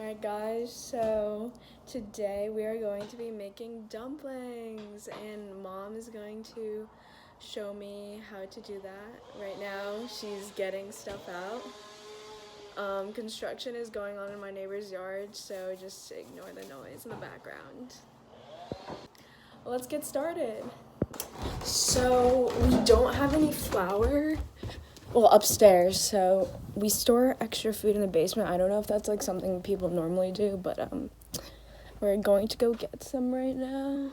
Alright guys, so today we are going to be making dumplings and mom is going to show me how to do that. Right now she's getting stuff out. Construction is going on in my neighbor's yard, so just ignore the noise in the background. Well, let's get started. So we don't have any flour. Well, upstairs, so we store extra food in the basement. I don't know if that's like something people normally do, but we're going to go get some right now.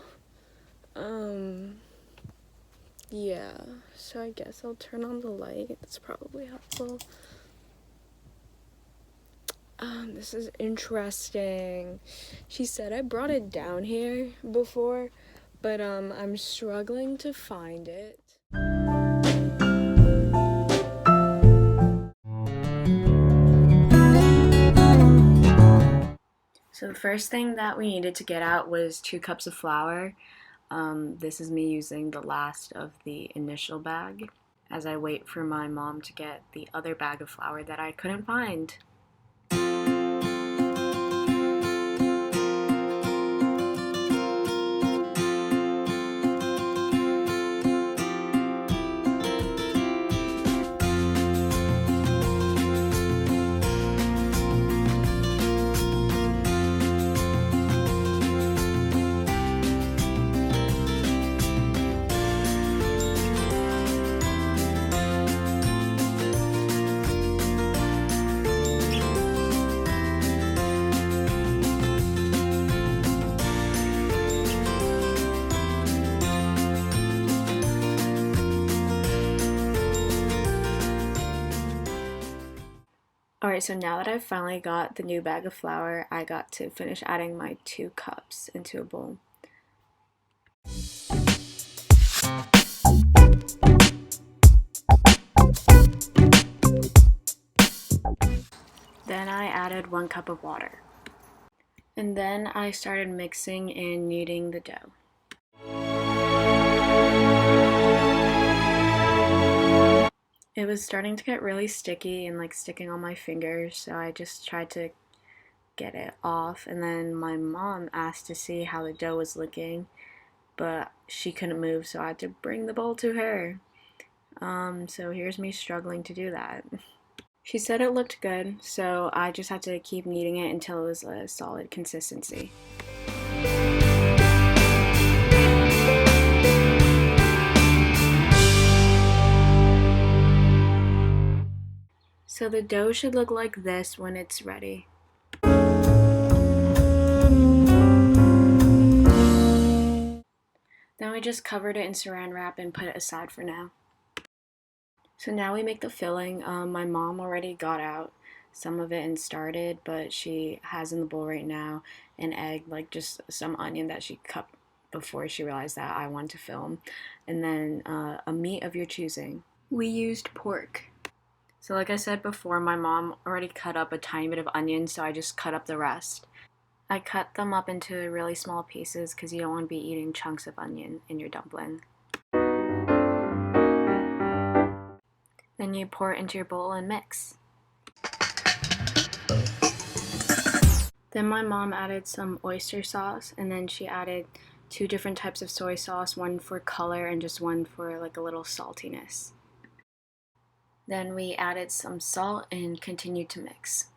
Yeah, so I guess I'll turn on the light. That's probably helpful. This is interesting. She said I brought it down here before, but I'm struggling to find it. So the first thing that we needed to get out was 2 cups of flour. This is me using the last of the initial bag as I wait for my mom to get the other bag of flour that I couldn't find. Alright, so now that I've finally got the new bag of flour, I got to finish adding my 2 cups into a bowl. Then I added 1 cup of water. And then I started mixing and kneading the dough. It was starting to get really sticky and like sticking on my fingers, so I just tried to get it off, and then my mom asked to see how the dough was looking, but she couldn't move, so I had to bring the bowl to her. So here's me struggling to do that. She said it looked good, so I just had to keep kneading it until it was a solid consistency. So the dough should look like this when it's ready. Then we just covered it in saran wrap and put it aside for now. So now we make the filling. My mom already got out some of it and started, but she has in the bowl right now an egg, like just some onion that she cut before she realized that I wanted to film, and then a meat of your choosing. We used pork. So like I said before, my mom already cut up a tiny bit of onion, so I just cut up the rest. I cut them up into really small pieces because you don't want to be eating chunks of onion in your dumpling. Then you pour it into your bowl and mix. Then my mom added some oyster sauce, and then she added 2 different types of soy sauce, one for color and just one for like a little saltiness. Then we added some salt and continued to mix.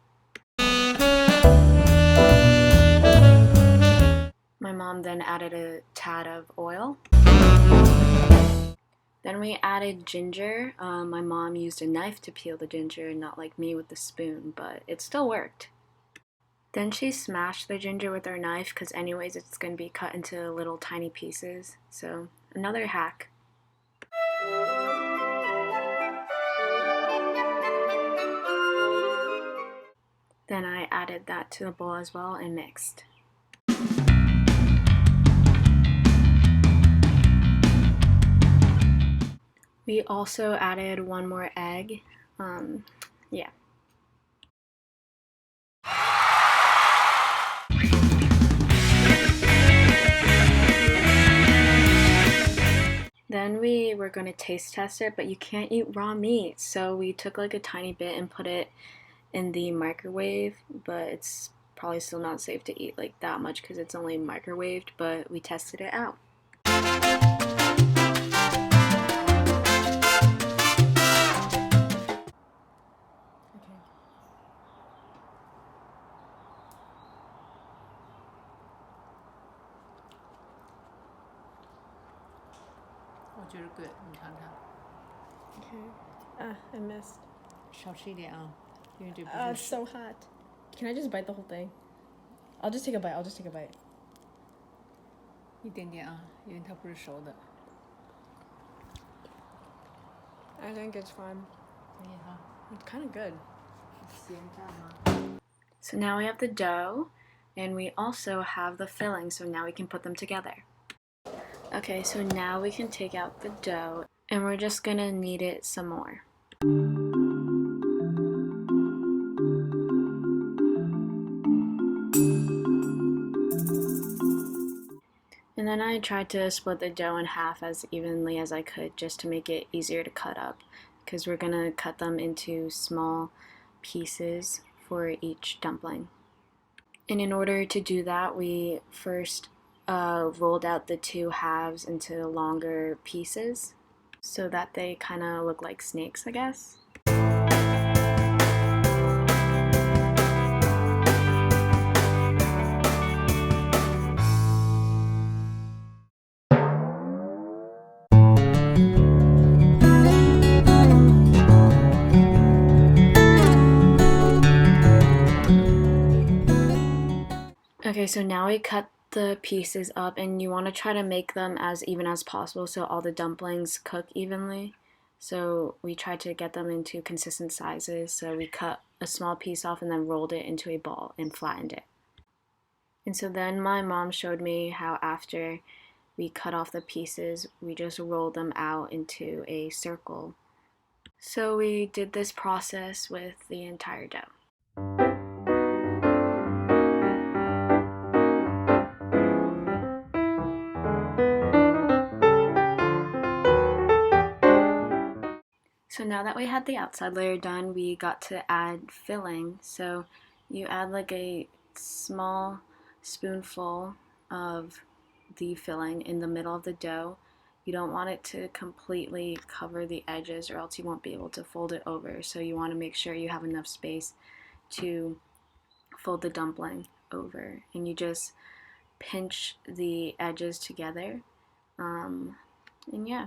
My mom then added a tad of oil. Then we added ginger. My mom used a knife to peel the ginger, not like me with the spoon, but it still worked. Then she smashed the ginger with her knife because anyways it's going to be cut into little tiny pieces. So another hack. Then I added that to the bowl as well and mixed. We also added 1 more egg. Yeah. Then we were going to taste test it, but you can't eat raw meat. So we took like a tiny bit and put it in the microwave, but it's probably still not safe to eat like that much because it's only microwaved, but we tested it out. good. Okay. I missed. 少吃一点啊，因为这不是。It's so hot. Can I just bite the whole thing? I'll just take a bite. 一点点啊，因为它不是熟的。I think it's fine. 可以哈。It's kind of good. 咸淡吗？ So now we have the dough, and we also have the filling, so now we can put them together. Okay, so now we can take out the dough, and we're just gonna knead it some more. And then I tried to split the dough in half as evenly as I could just to make it easier to cut up, because we're gonna cut them into small pieces for each dumpling. And in order to do that, we first rolled out the two halves into longer pieces so that they kind of look like snakes, I guess. Okay, so now we cut the pieces up, and you want to try to make them as even as possible so all the dumplings cook evenly. So we tried to get them into consistent sizes, so we cut a small piece off and then rolled it into a ball and flattened it. And so then my mom showed me how after we cut off the pieces, we just rolled them out into a circle. So we did this process with the entire dough. So now that we had the outside layer done, we got to add filling. So you add like a small spoonful of the filling in the middle of the dough. You don't want it to completely cover the edges or else you won't be able to fold it over. So you want to make sure you have enough space to fold the dumpling over. And you just pinch the edges together. And yeah.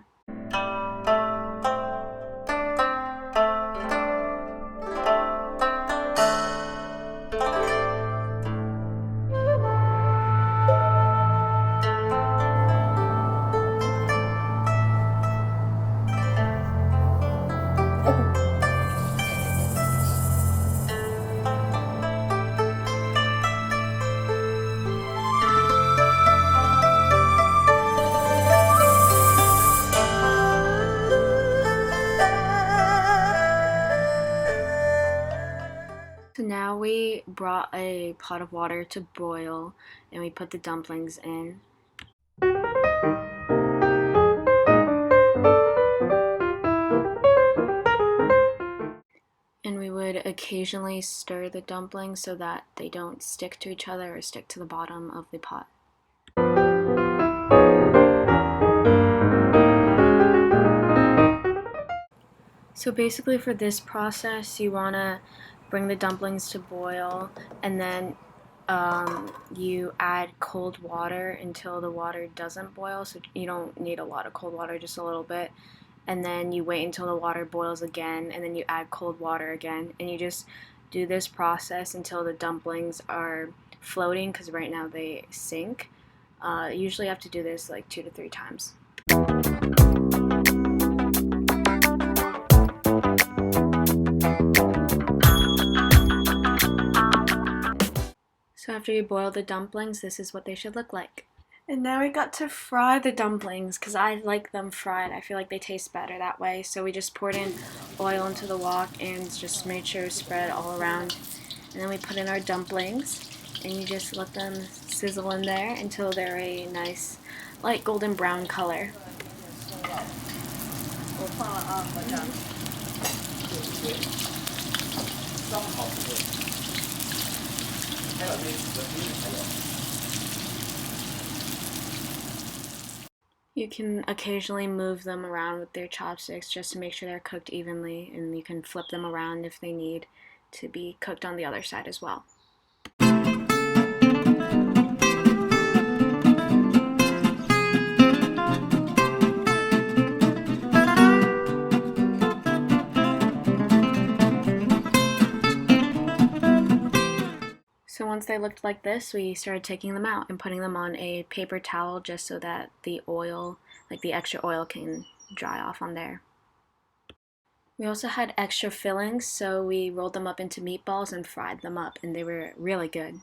So now we brought a pot of water to boil, and we put the dumplings in. And we would occasionally stir the dumplings so that they don't stick to each other or stick to the bottom of the pot. So basically for this process, you want to bring the dumplings to boil, and then you add cold water until the water doesn't boil. So you don't need a lot of cold water, just a little bit. And then you wait until the water boils again, and then you add cold water again. And you just do this process until the dumplings are floating, because right now they sink. Usually you have to do this like 2 to 3 times. So after you boil the dumplings, this is what they should look like. And now we got to fry the dumplings, because I like them fried. I feel like they taste better that way. So we just poured in oil into the wok and just made sure to spread all around. And then we put in our dumplings, and you just let them sizzle in there until they're a nice light golden brown color. You can occasionally move them around with your chopsticks just to make sure they're cooked evenly, and you can flip them around if they need to be cooked on the other side as well. So once they looked like this, we started taking them out and putting them on a paper towel just so that the oil, like the extra oil, can dry off on there. We also had extra fillings, so we rolled them up into meatballs and fried them up, and they were really good.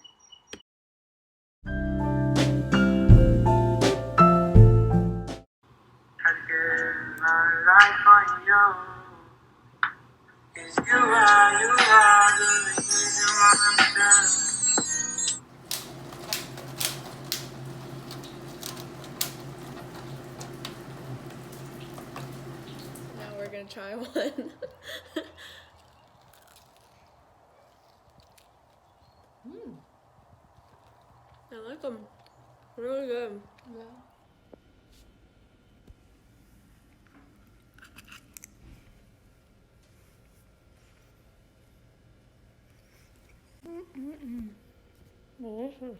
Now we're gonna try one. I like them. Really good. Yeah. Delicious.